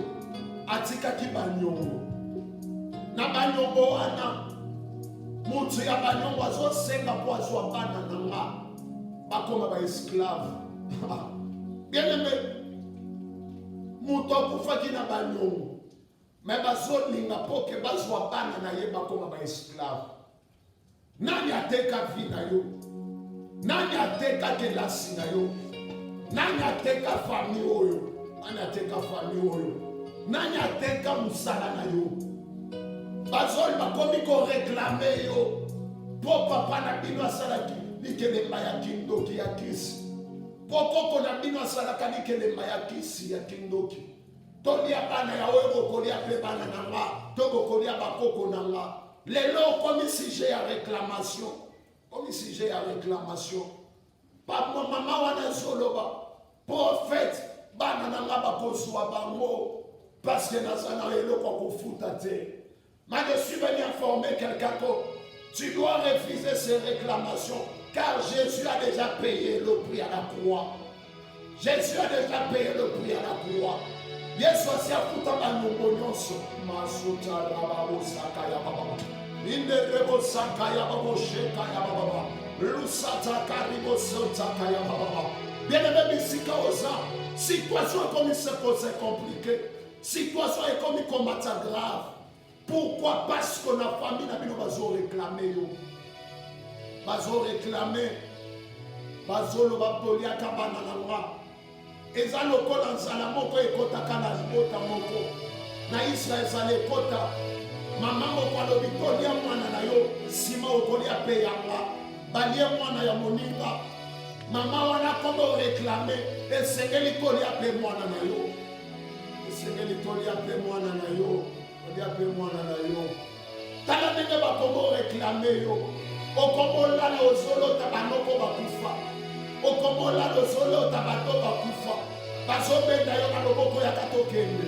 atikaki banyongo na banyongo wana mutu ya banyongo azosenga po azwa bana na nga bakoma ba esclave. Bien aimé, muto akufaki na banyongo, mais bazolinga po ke bazwa bana na ye bakoma ba esclave. Nani ateka vie na yo? Nani ateka kelasi na yo? Nani ateka famille oyo? Nani ateka famille oyo? Nani ateka musala na yo? Bazoli bakomi ko réclamer yo. Po papa na bino asalaki likelemba ya kindoki ya kisi. Po koko na bino asalaka likelemba ya kisi ya kindoki. Tolia bana ya oyo kolia pe bana na nga. Togo kolia bakoko na nga. Lelo comme sujet à réclamation. Comme sujet à réclamation. Papa maman wana zoloba. Prophète bana na nga bakozwa bango. Parce que nazana eloko kofuta te. Mais je suis venu informer quelqu'un que tu dois refuser ces réclamations car Jésus a déjà payé le prix à la croix. Jésus a déjà payé le prix à la croix. Yesu asiafuta banongo nyonso. Masuta rababo sakaya baba. Inderebo sakaya babo shekaya baba. Lusata karibo sotaka ya baba. Bien-aimé bisika oza. Situation est comme c'est compliqué. Situation est comme combattre grave. Pourquoi? Parce que la famille n'a pas réclamé. Bazo réclamé. Bazo lo bapolia kabana nanga. Eza lokola nzala moko ekotaka na libota moko. Na Israel ezala ekota. Mama moko alobi tolia mwana na yo. Sima okolia pe yanga. Balia mwana ya moninga. Mama wana komo réclamé. Esengeli tolia pe mwana na yo. Esengeli tolia pe mwana na yo. Mwana na yo. Tala ndenge bakomo réclamer yo. Okomola na ozolo tabanoko bakufa. Okomola na ozolo tabato bakufa. Bazobenda yo na loboko ya katokende.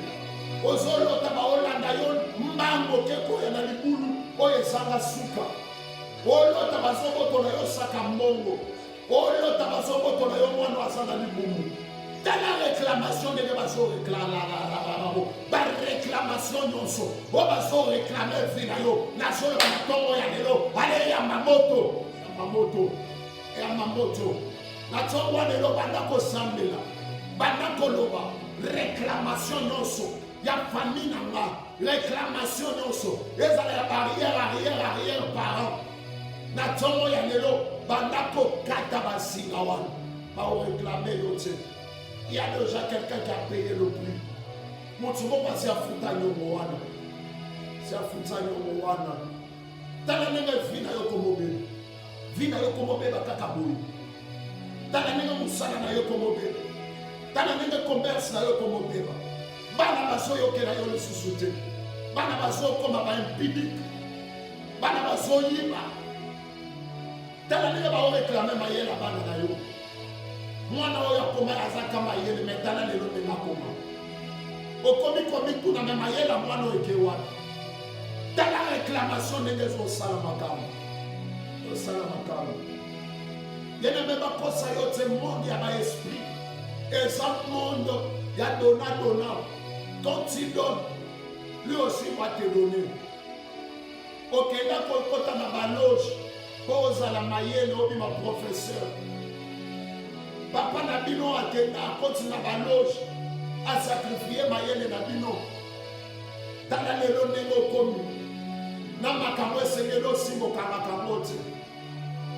Ozolo tabaolanda yo mbango keko ya na libulu oyo ezanga suka. Olo tabazoboto na yo saka mbongo. Olo tabazoboto na yo mwana azanga libumu. La réclamation de bazo la réclamation nyonso o bazo réclamer vinayo na solo na tongo ya lelo ale ya mamoto na tongo ya lelo banda ko sambela banda ko loba réclamation nyonso ya famille nanga réclamation nyonso ezala ya arrière parent na tongo ya lelo banda ko kata basinga wana ba réclamer yote. Il y a déjà quelqu'un qui a payé le prix. Mon souvent c'est à Futanyo Moana. C'est à Futanyo Moana. Tala nenge vina yo komobe. Vina yo komobe bakakaboui. Tala nenge musala na yo komobe. Tala nenge commerce na yo komobe. Bana baso yo kera yo le susute. Bana baso koma ba impidique. Bana baso yiba. Tala nenge ba réclamer mayela bana na yo. Mwana oyo akoma azaka mayele metana lelo ndenga koma. Okomi tuna na mayela mwana oyo kewana. Tala réclamation ndenge zo sala makamu. Osala makamu. Yene meba kosa yote monde ya ba esprit. Exemple monde ya dona. Quand tu donnes, lui aussi va te donner. Okenda kokota na baloge. Posa la mayele obi ma professeur. Papa na bino akenda akoti na baloge a sacrifier mayele na bino. Tala lelo ndenge okomi na makambo esengelo simbo kama kamote.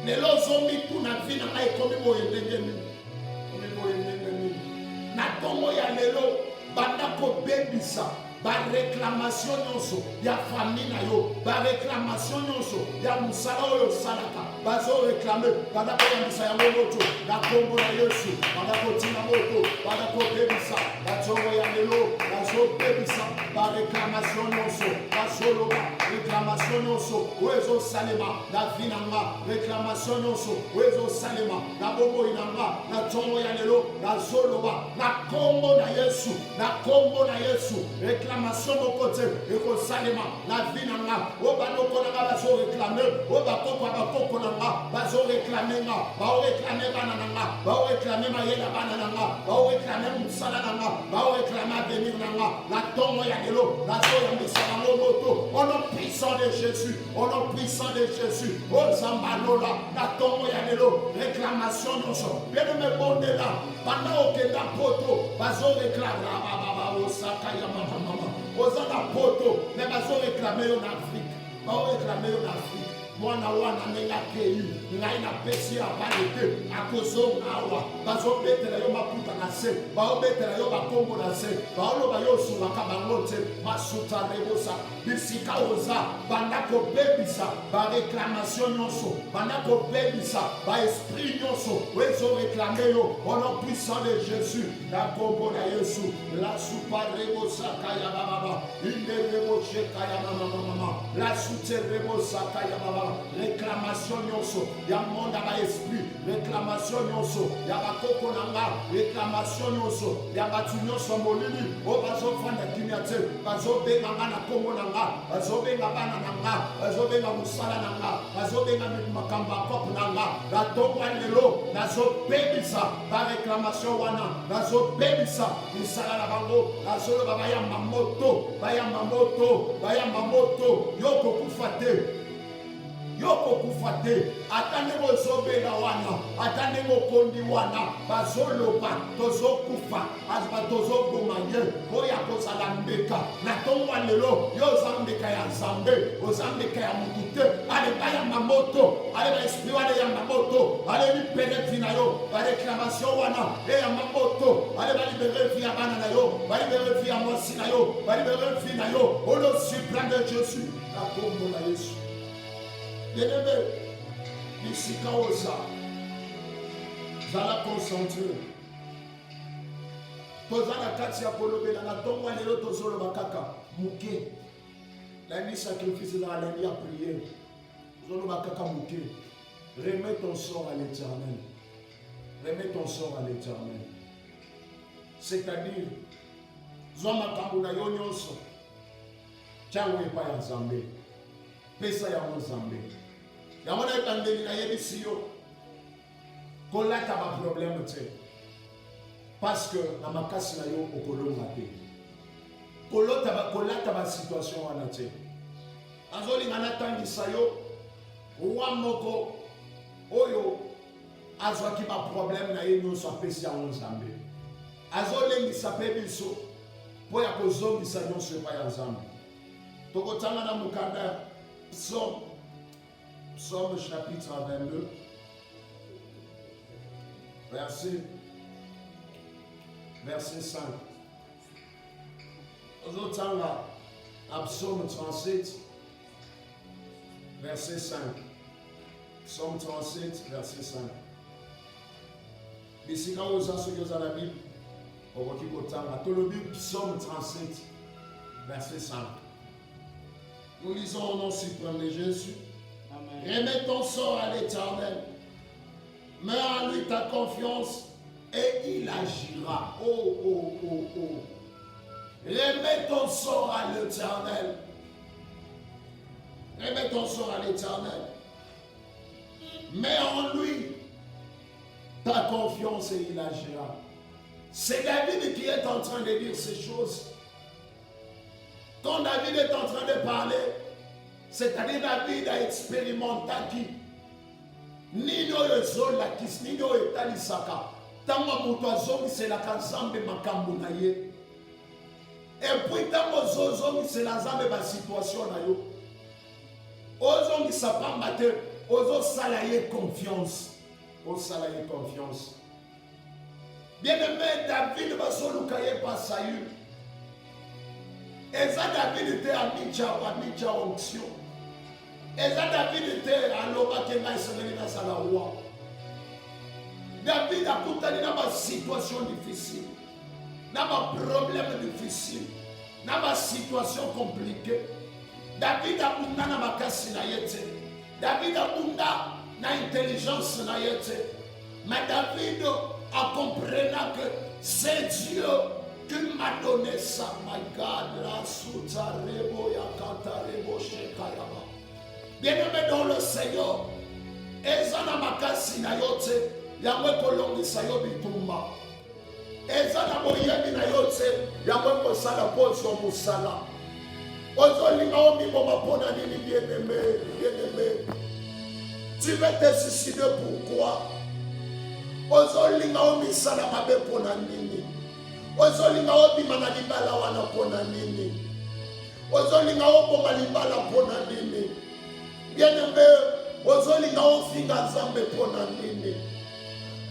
Lelo zomi tu na vie na ngai ekomi boye ndenge nini. Na tongo ya lelo banda ko bebisa ba réclamation nyonso ya famille na yo, ba réclamation nyonso ya musala oyo salaka bazo réclamer banda ko yambisa ya moto na kombo na Yesu banda ko tina moto banda ko bebisa batongo ya lelo bazo bebisa ba réclamation nyonso bazo réclamation nyonso ozo salema na vinanga réclamation nyonso ozo salema na bombo inanga na tongo ya lelo na zoloba na kombo na Yesu réclamation de côté et qu'on salima la vie nanga o banoko nanga bazo réclamer o bakoko bakoko nanga bazo réclamer nanga ba réclamer bananga ba réclamer Mayela Banananga, va réclamer Moussalananga, va réclamer Avenir Nanga, la tombe Yagelo, la soya Missalango Moto, au nom puissant de Jésus, au nom puissant de Jésus, oh Zambalola, la tombe Yagelo, réclamation non so, bien de me bonner là, pendant que la poto, bazo réclame, Osaka Yamama, Osaka poto, mais bazo réclamer en Afrique, va réclamer en Afrique. Mwana wana nenga keyu ngai na pesi ya balete akozo awa bazo betela yo maputa na se ba betela yo bakombo na se ba lo ba yo sunga ka bangote masuta rebosa bisika oza banda ko bebisa ba réclamation nyonso banda ko bebisa ba esprit nyonso wezo réclamer yo au nom puissant de Jésus na kombo na Yesu la supa rebosa kaya baba inde reboche kaya mama la sute rebosa kaya baba réclamation nyonso ya monde ba esprit réclamation nyonso ya bakoko nanga réclamation nyonso ya batu nyonso molili o bazo fanda kimiate bazo benga na kombo nanga bazo benga bana nanga bazo benga musala nanga bazo benga makamba pop nanga la tongwa lelo nazo bebisa ba réclamation wana nazo bebisa misala na bango nazo baba ya mamoto yoko kufate yoko kufate atande bozobela wana atande mokondi wana bazoloba tozokufa azba tozobomanye oya kozala mbeka na tongwa lelo yo zambeka ya nzambe ozambeka ya mutute ale baya mamoto ale ba esprit wana ya mamoto ale libere fina yo ba réclamation wana ya mamoto ale ba libere fi ya bana na yo ba libere fi ya mosi na yo ba libere fi na yo au nom suprême de Jésus na kombo na Yesu. Bien-aimé, bisika oza, zala concentré. Toza na kati ya kolobela na tongo lelo tozolo bakaka muke. Lundi sacrifice dans lundi à prière. Zolo bakaka muke. Remets ton sort à l'Éternel. Remets ton sort à l'Éternel. C'est-à-dire, zoma kambuna yo nyonso. Chango epa ya Nzambe. Pesa ya Nzambe. Yamona etandeli na yebisi yo kolata ba problème te parce que na makasi na yo okolonga te kolata ba situation wana te azolinga natangisa yo wa moko oyo azwaki ba problème na ye nyonso apesi ya Nzambe azolengisa pe biso po ya kozongisa nyonso epai ya Nzambe tokotanga na mukanda Psaume chapitre 22, verset 5. Nous autres, à Psaume 37, verset 5. Psaume 37, verset 5. Ici, quand vous avez la Bible, on va dire Psaume 37, verset 5. Nous lisons au nom suprême de Jésus. Remets ton sort à l'Éternel. Mets en lui ta confiance et il agira. Oh, oh, oh, oh. Remets ton sort à l'Éternel. Remets ton sort à l'Éternel. Mets en lui ta confiance et il agira. C'est David qui est en train de dire ces choses. Quand David est en train de parler, c'est-à-dire David a expérimenté qui nino yozola kis nino etalisaka tanga muto azongiselaka Nzambe makambo na ye et puis tango ozongisela Nzambe ba situation na yo ozongisa pamba te ozosala ye confiance osala ye confiance. Bien-aimé, David bazoluka ye pa Saül eza David était à mitya onction. Eza David était à l'obake ngai sengeli na sala roi. David a kutani na ba situation difficile, na ba problème difficile, na ba situation compliquée. David a bunda na makasi na yete. David a bunda na intelligence na yete. Mais David a compris que c'est Dieu qui m'a donné ça. My God, la suta rebo ya kata rebo shekayama. Bien-aimé dans le Seigneur, ezana makasi na yote, yango kolongisa yo bitumba. Eza na boyebi na yo te yango kosala mpo ozwa mosala. Ozolinga omiboma mpona nini bien-aimé, bien-aimé? Tu veux te suicider pourquoi? Ozolinga omisala mabe mpona nini? Ozolinga obima na libala wana mpona nini? Ozolinga oboma libala mpona nini? Bien-aimé, ozolinga ofinga Nzambe mpona nini?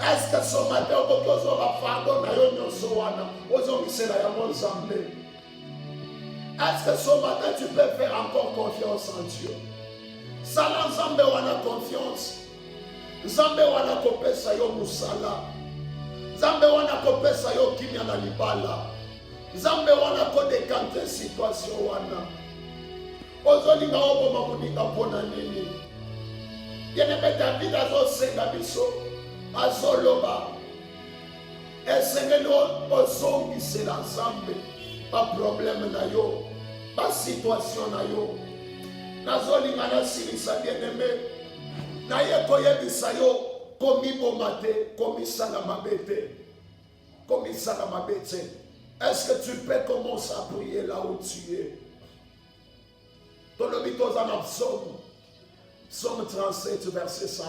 Est-ce que ce matin okoki ozwa pardon na yo nyonso wana ozongisela yango Nzambe? Est-ce que ce matin tu peux faire encore confiance en Dieu? Sala Nzambe wana confiance. Nzambe wana kopesa yo musala. Nzambe wana kopesa yo kimia na libala. Nzambe wana kodekante situation wana. Ozolinga oboma kuninga mpona nini? Bien-aimé, David azosenga biso, azoloba. Esengeli ozongisela Nzambe ba problème na yo, ba situation na yo. Nazolinga nasilisa bien-aimé. Naye koyebisa yo komiboma te, komisala mabe te. Komisala mabe te. Est-ce que tu peux commencer à prier là où tu es? Tolobi tozana psaume. Psaume 37, verset 5.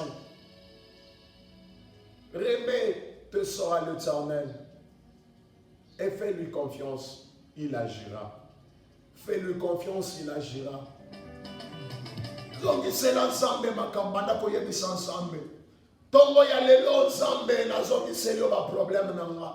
Remets te sera l'Éternel et fais-lui confiance, il agira. Fais-lui confiance, il agira. Zongisela Nzambe makambanda koyebisa Nzambe. Tongo ya lelo Nzambe nazongiseli yo ba problème nanga.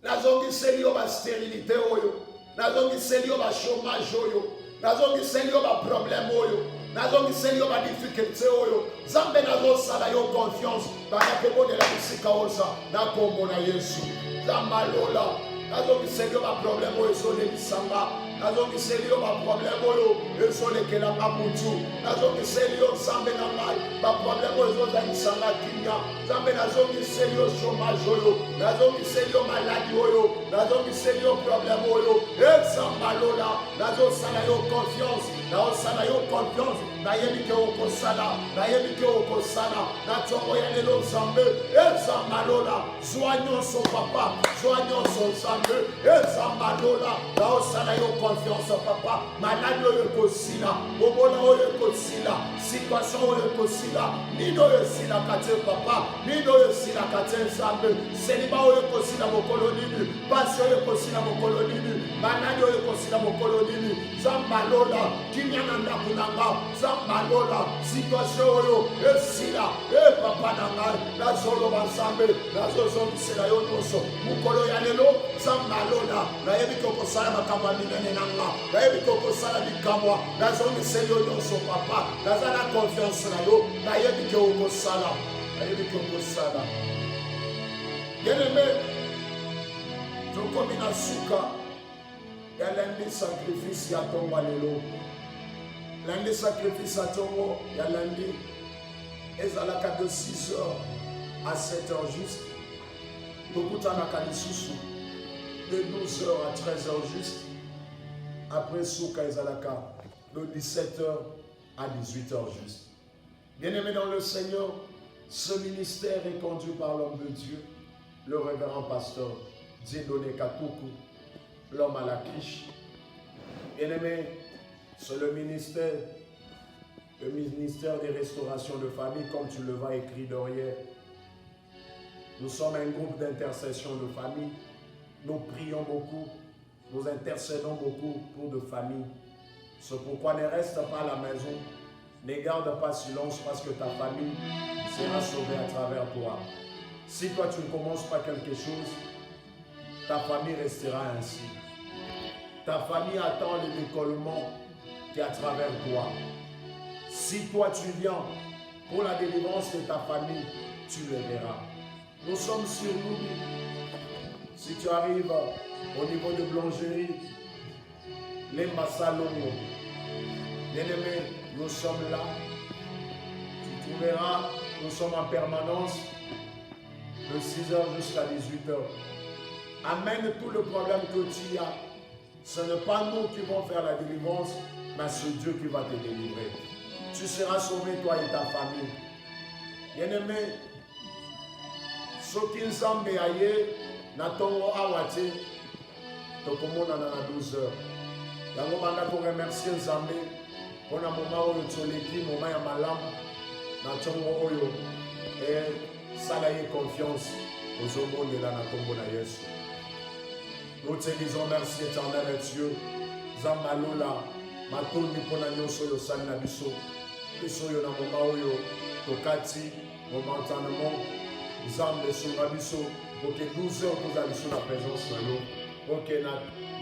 Nazongiseli yo ba stérilité oyo. Nazongiseli yo ba chômage oyo. Nazongiseli yo ba problème oyo. Nazongiseli yo ba difficulté oyo. Nzambe nazosala yo confiance. Bana kobonela bisika oza na kombo na Yesu. Zambalola. Nazongiseli yo ba problème oyo ezole bisanga. Nazongiseli yo ba problème oyo ezolekela nga mutu. Nazongiseli yo Nzambe na ngai ba problème oyo ezozangisanga kimia. Nzambe nazongiseli yo chômage oyo. Nazongiseli yo maladie oyo. Nazongiseli yo problème oyo. Ezambalola. Nazosala yo confiance. Nazosala yo confiance. Nayebi ke okosala. Nayebi ke okosala. Natongo ya lelo Nzambe. Ezambalola. Zwa nyonso papa. Zwa nyonso Nzambe. Ezambalola. Nazosala yo confiance papa. Malade oyo ekosila. Bobola oyo ekosila. Situation oyo ekosila. Nino oyo esila kate papa. Nino oyo esila kate Nzambe. Seliba oyo ekosila mokolo nini. Pasi oyo ekosila mokolo nini. Malade oyo ekosila mokolo nini. Zambalola. Kimia na ndako na nga. Zambalola. Situation oyo esila. Papa na ngai. Nazoloba Nzambe. Nazozongisela yo nyonso. Mokolo ya lelo. Zambalola. Nayebi kokosala makambo minene na nga. Nayebi kokosala bikamwa. Nazongiseli yo nyonso papa. Nazala confiance na yo. Nayebi ke okosala. Nayebi ke okosala. Bien-aimé, tokomi na suka ya lundi sacrifice ya tongo lelo. Lundi sacrifice ya tongo ya lundi ezalaka de 6h à 7h juste. Tokutanaka lisusu de 12h à 13h juste. Après Souka Ezalaka, de 17h à 18h juste. Bien-aimés dans le Seigneur, ce ministère est conduit par l'homme de Dieu, le révérend pasteur Dieudonné Katoukou, l'homme à la quiche. Bien-aimés, c'est le ministère des restaurations de famille, comme tu le vois écrit derrière. Nous sommes un groupe d'intercession de famille. Nous prions beaucoup. Nous intercédons beaucoup pour de familles. C'est pourquoi ne reste pas à la maison. Ne garde pas silence parce que ta famille sera sauvée à travers toi. Si toi tu ne commences pas quelque chose, ta famille restera ainsi. Ta famille attend le décollement qui est à travers toi. Si toi tu viens pour la délivrance de ta famille, tu le verras. Nous sommes sur nous. Si tu arrives au niveau de boulangerie, les Massalongo, bien-aimés, nous sommes là. Tu trouveras, nous sommes en permanence de 6h jusqu'à 18h. Amène tout le problème que tu as. Ce n'est pas nous qui vont faire la délivrance, mais c'est Dieu qui va te délivrer. Tu seras sauvé, toi et ta famille. Bien-aimé, soki nzambe aye na ntongo awa te tokomonana na 12 heures. Yango banda ko remercier nzambe mpona moma oyo toleki moma ya malamu na ntongo oyo sala ye confiance ozobondela na nkombo na Yesu. Nous te disons merci éternel et Dieu. Nzambe alola matondi mpona nyonso oyo osali na biso oyo na moma oyo tokati momentanement nzambe esunga biso poke 12 heures kozala biso na présence na yo poke na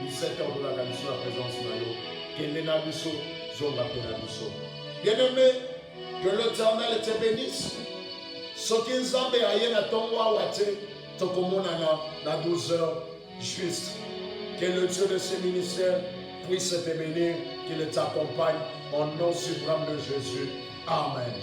17 heures kozalaka biso na présence na yo kende na biso zonga mpe na biso. Bien-aimé, que l'Éternel te bénisse. Soki nzambe aye na ntongo awa te tokomonana na 12 heures juste. Que le Dieu de ce ministère puisse te bénir, qu'il t'accompagne au nom suprême de Jésus. Amen.